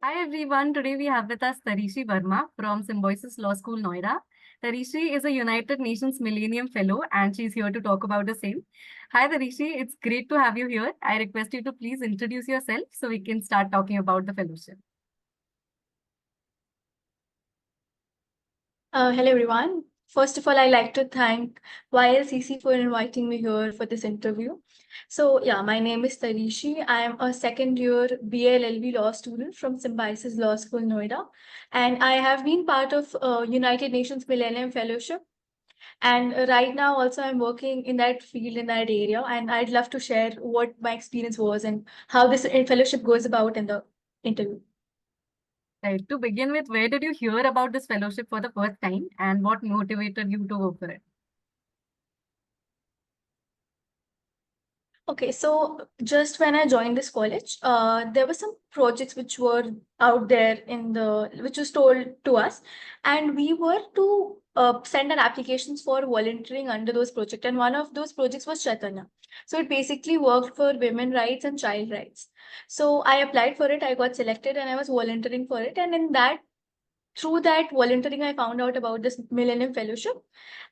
Hi everyone. Today we have with us Tarishi Verma from Symbiosis Law School, Noida. Tarishi is a United Nations Millennium Fellow and she's here to talk about the same. Hi Tarishi, it's great to have you here. I request you to please introduce yourself so we can start talking about the fellowship. Hello, everyone. First of all, I'd like to thank YLCC for inviting me here for this interview. So, yeah, my name is Tarishi. I am a second year BLLB law student from Symbiosis Law School, Noida. And I have been part of United Nations Millennium Fellowship. And right now, also, I'm working in that field, in that area. And I'd love to share what my experience was and how this fellowship goes about in the interview. Right. To begin with, where did you hear about this fellowship for the first time and what motivated you to go for it? Okay, so just when I joined this college, there were some projects which were out there which was told to us, and we were to send our applications for volunteering under those projects. And one of those projects was Chaitanya. So it basically worked for women rights and child rights. So I applied for it, I got selected, and I was volunteering for it. And through that volunteering, I found out about this Millennium Fellowship.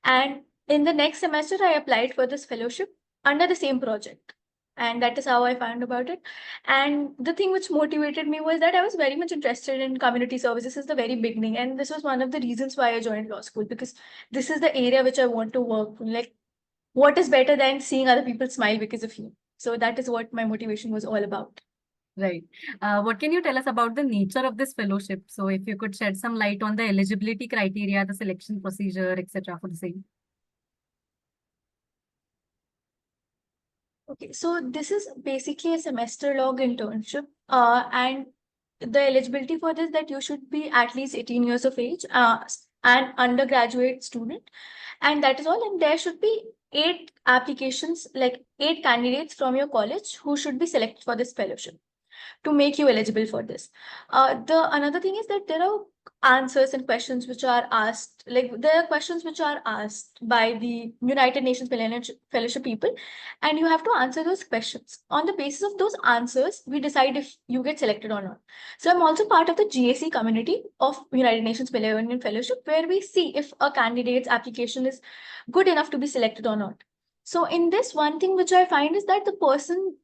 And in the next semester, I applied for this fellowship under the same project. And that is how I found about it. And the thing which motivated me was that I was very much interested in community services since the very beginning. And this was one of the reasons why I joined law school, because this is the area which I want to work in. Like, what is better than seeing other people smile because of you? So that is what my motivation was all about. Right. What can you tell us about the nature of this fellowship? So if you could shed some light on the eligibility criteria, the selection procedure, etc. for the same. Okay, so this is basically a semester long internship, and the eligibility for this that you should be at least 18 years of age, an undergraduate student, and that is all. And there should be 8 applications, like 8 candidates from your college who should be selected for this fellowship to make you eligible for this. The another thing is that there are answers and questions which are asked, like there are questions which are asked by the United Nations Millennium Fellowship people, and you have to answer those questions. On the basis of those answers, we decide if you get selected or not. So I'm also part of the GAC community of United Nations Millennium Fellowship, where we see if a candidate's application is good enough to be selected or not. So in this, one thing which I find is that the person,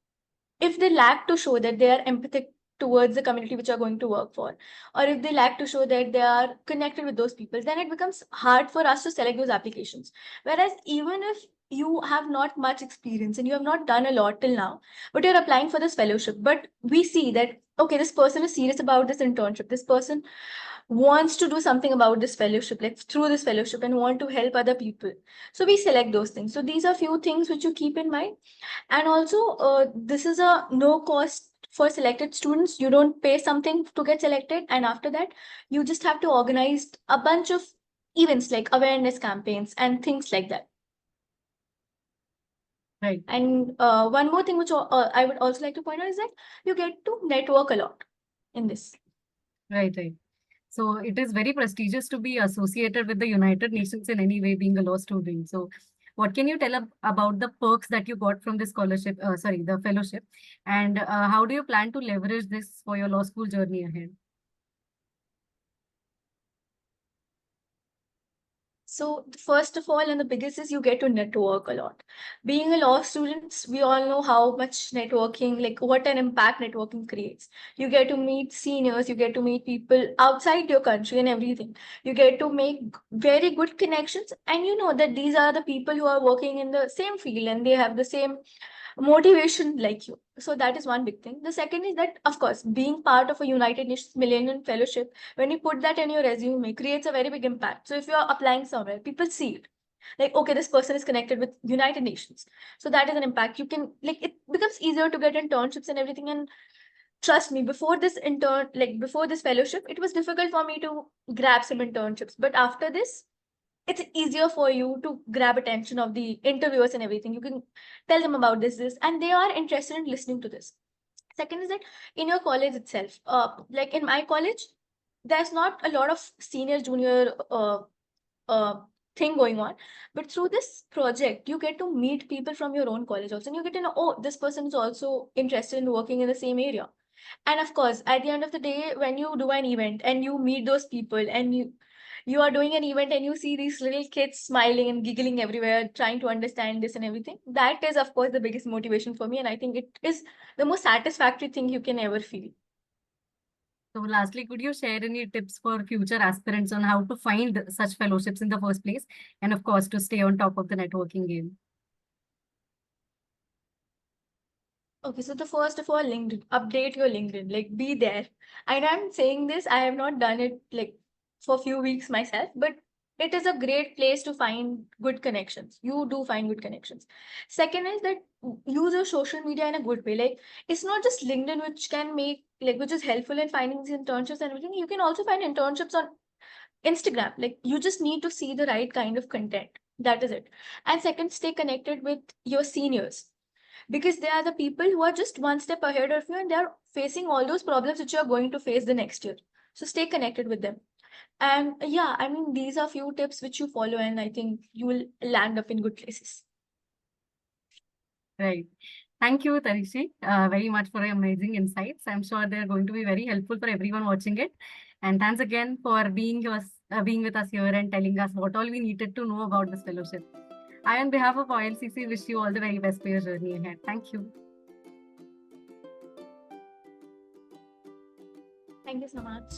if they lack to show that they are empathic towards the community which are going to work for, or if they lack to show that they are connected with those people, then it becomes hard for us to select those applications. Whereas even if you have not much experience and you have not done a lot till now, but you're applying for this fellowship, but we see that, okay, this person is serious about this internship, this person wants to do something about this fellowship, like through this fellowship, and want to help other people, so we select those things. So these are few things which you keep in mind. And also, this is a no cost for selected students. You don't pay something to get selected, and after that, you just have to organize a bunch of events like awareness campaigns and things like that. Right. And one more thing which I would also like to point out is that you get to network a lot in this. Right, right. So it is very prestigious to be associated with the United Nations in any way, being a law student. So what can you tell about the perks that you got from this scholarship, sorry, the fellowship, and how do you plan to leverage this for your law school journey ahead? So first of all, and the biggest is you get to network a lot. Being a law student, we all know how much networking, like what an impact networking creates. You get to meet seniors, you get to meet people outside your country and everything. You get to make very good connections, and you know that these are the people who are working in the same field and they have the same motivation like you. So that is one big thing. The second is that, of course, being part of a United Nations Millennium Fellowship, when you put that in your resume, creates a very big impact. So if you're applying somewhere, people see it. Like, okay, this person is connected with United Nations. So that is an impact. You can, like, it becomes easier to get internships and everything. And trust me, before this fellowship, it was difficult for me to grab some internships. But after this, it's easier for you to grab attention of the interviewers and everything. You can tell them about this, and they are interested in listening to this. Second is that in your college itself, like in my college, there's not a lot of senior junior uh, thing going on, but through this project, you get to meet people from your own college also, and you get to know, oh, this person is also interested in working in the same area. And of course, at the end of the day, when you do an event and you meet those people and you are doing an event and you see these little kids smiling and giggling everywhere, trying to understand this and everything, that is, of course, the biggest motivation for me. And I think it is the most satisfactory thing you can ever feel. So lastly, could you share any tips for future aspirants on how to find such fellowships in the first place? And of course, to stay on top of the networking game. Okay, so the first of all, LinkedIn, update your LinkedIn, like be there. And I'm saying this, I have not done it like for a few weeks myself, but it is a great place to find good connections. You do find good connections. Second is that use your social media in a good way. Like it's not just LinkedIn which can make like which is helpful in finding these internships and everything. You can also find internships on Instagram. Like you just need to see the right kind of content. That is it. And second, stay connected with your seniors because they are the people who are just one step ahead of you and they're facing all those problems which you are going to face the next year. So stay connected with them. And yeah, I mean, these are few tips which you follow, and I think you will land up in good places. Right. Thank you, Tarishi, very much for your amazing insights. I'm sure they're going to be very helpful for everyone watching it. And thanks again for being with us here and telling us what all we needed to know about this fellowship. I, on behalf of OLCC, wish you all the very best for your journey ahead. Thank you. Thank you so much.